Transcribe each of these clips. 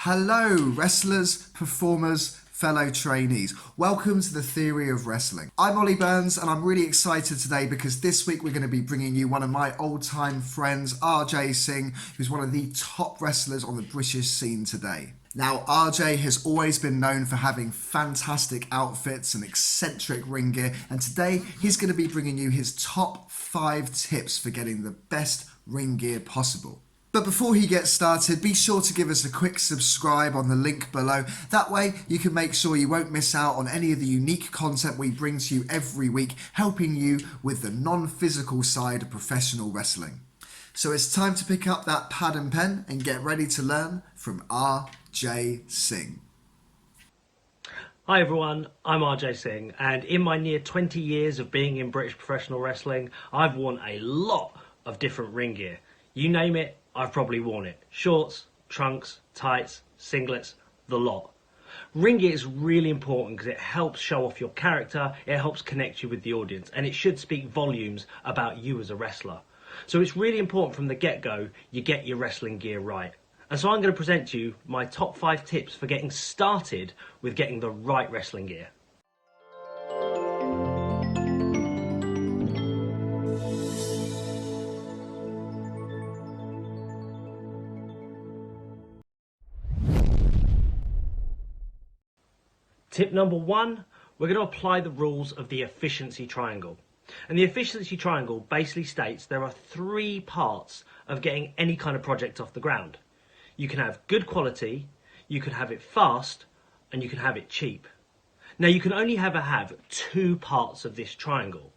Hello, wrestlers, performers, fellow trainees. Welcome to the Theory of Wrestling. I'm Ollie Burns and I'm really excited today because this week we're going to be bringing you one of my old-time friends, RJ Singh, who's one of the top wrestlers on the British scene today. Now, RJ has always been known for having fantastic outfits and eccentric ring gear, and today he's going to be bringing you his top 5 tips for getting the best ring gear possible. But before he gets started, be sure to give us a quick subscribe on the link below. That way you can make sure you won't miss out on any of the unique content we bring to you every week, helping you with the non-physical side of professional wrestling. So it's time to pick up that pad and pen and get ready to learn from RJ Singh. Hi everyone, I'm RJ Singh, and in my near 20 years of being in British professional wrestling, I've worn a lot of different ring gear. You name it, I've probably worn it. Shorts, trunks, tights, singlets, the lot. Ring gear is really important because it helps show off your character, it helps connect you with the audience, and it should speak volumes about you as a wrestler. So it's really important from the get-go you get your wrestling gear right. And so I'm going to present to you my top 5 tips for getting started with getting the right wrestling gear. Tip number 1, we're going to apply the rules of the efficiency triangle. And the efficiency triangle basically states there are 3 parts of getting any kind of project off the ground. You can have good quality, you can have it fast, and you can have it cheap. Now you can only ever have 2 parts of this triangle.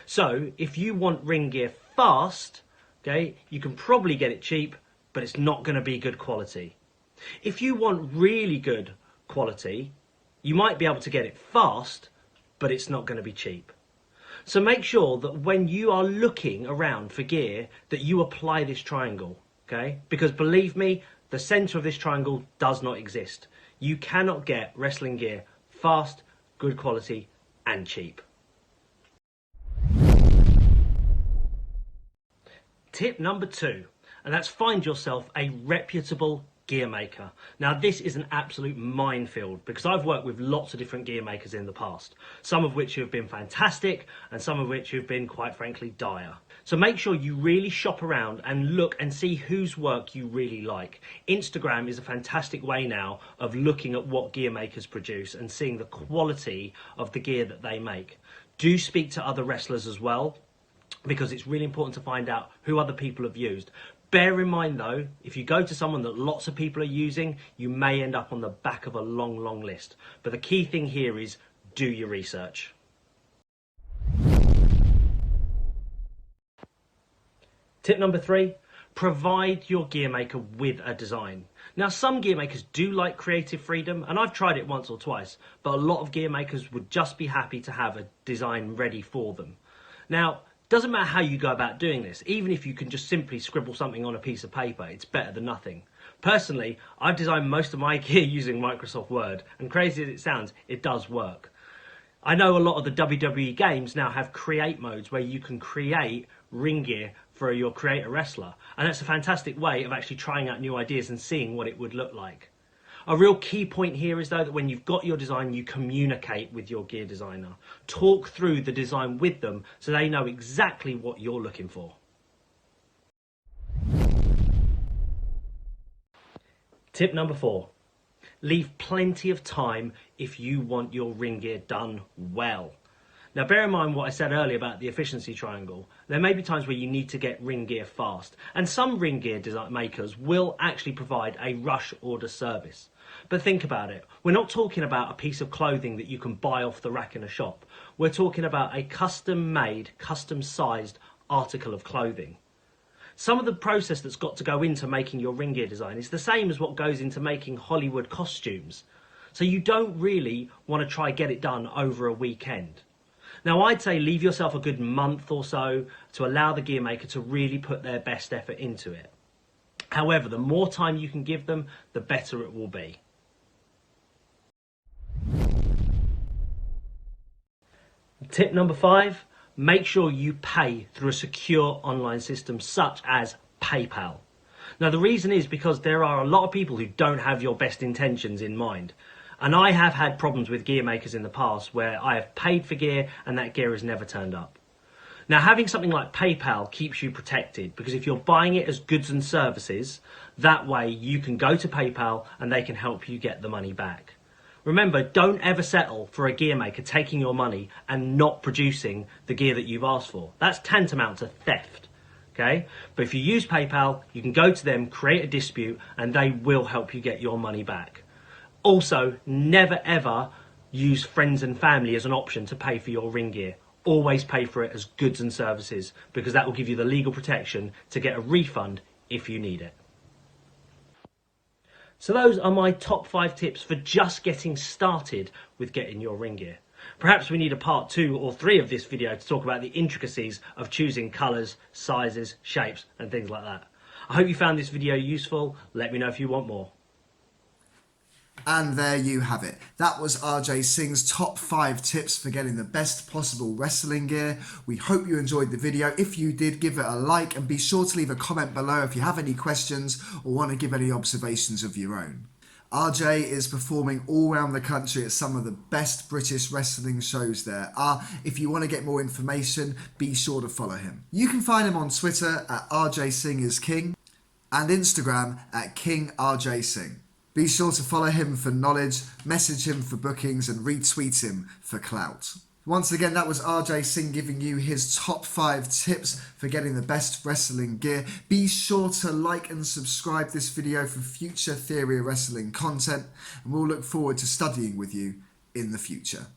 So if you want ring gear fast, okay, you can probably get it cheap, but it's not going to be good quality. If you want really good quality, you might be able to get it fast, but it's not going to be cheap. So make sure that when you are looking around for gear that you apply this triangle, okay? Because believe me, the center of this triangle does not exist. You cannot get wrestling gear fast, good quality, and cheap. Tip number 2, and that's find yourself a reputable gear maker. Now this is an absolute minefield because I've worked with lots of different gear makers in the past, some of which have been fantastic and some of which have been quite frankly dire. So make sure you really shop around and look and see whose work you really like. Instagram is a fantastic way now of looking at what gear makers produce and seeing the quality of the gear that they make. Do speak to other wrestlers as well, because it's really important to find out who other people have used. Bear in mind though, if you go to someone that lots of people are using, you may end up on the back of a long list. But the key thing here is do your research. Tip number 3, provide your gear maker with a design. Now some gear makers do like creative freedom, and I've tried it once or twice, but a lot of gear makers would just be happy to have a design ready for them. Now, doesn't matter how you go about doing this, even if you can just simply scribble something on a piece of paper, it's better than nothing. Personally, I've designed most of my gear using Microsoft Word, and crazy as it sounds, it does work. I know a lot of the WWE games now have create modes where you can create ring gear for your creator wrestler, and that's a fantastic way of actually trying out new ideas and seeing what it would look like. A real key point here is though that when you've got your design, you communicate with your gear designer. Talk through the design with them so they know exactly what you're looking for. Tip number 4, leave plenty of time if you want your ring gear done well. Now bear in mind what I said earlier about the efficiency triangle. There may be times where you need to get ring gear fast, and some ring gear design makers will actually provide a rush order service. But think about it, we're not talking about a piece of clothing that you can buy off the rack in a shop. We're talking about a custom made, custom sized article of clothing. Some of the process that's got to go into making your ring gear design is the same as what goes into making Hollywood costumes. So you don't really want to try get it done over a weekend. Now I'd say leave yourself a good month or so to allow the gear maker to really put their best effort into it. However, the more time you can give them, the better it will be. Tip number 5, make sure you pay through a secure online system such as PayPal. Now, the reason is because there are a lot of people who don't have your best intentions in mind. And I have had problems with gear makers in the past where I have paid for gear and that gear has never turned up. Now, having something like PayPal keeps you protected because if you're buying it as goods and services, that way you can go to PayPal and they can help you get the money back. Remember, don't ever settle for a gear maker taking your money and not producing the gear that you've asked for. That's tantamount to theft. Okay? But if you use PayPal, you can go to them, create a dispute, and they will help you get your money back. Also, never ever use friends and family as an option to pay for your ring gear. Always pay for it as goods and services because that will give you the legal protection to get a refund if you need it. So those are my top 5 tips for just getting started with getting your ring gear. Perhaps we need a part 2 or 3 of this video to talk about the intricacies of choosing colours, sizes, shapes and things like that. I hope you found this video useful. Let me know if you want more. And there you have it. That was RJ Singh's top 5 tips for getting the best possible wrestling gear. We hope you enjoyed the video. If you did, give it a like and be sure to leave a comment below if you have any questions or want to give any observations of your own. RJ is performing all around the country at some of the best British wrestling shows there are. If you want to get more information, be sure to follow him. You can find him on Twitter at RJ Singh is King and Instagram at King RJ Singh. Be sure to follow him for knowledge, message him for bookings and retweet him for clout. Once again, that was RJ Singh giving you his top 5 tips for getting the best wrestling gear. Be sure to like and subscribe this video for future Theory of Wrestling content and we'll look forward to studying with you in the future.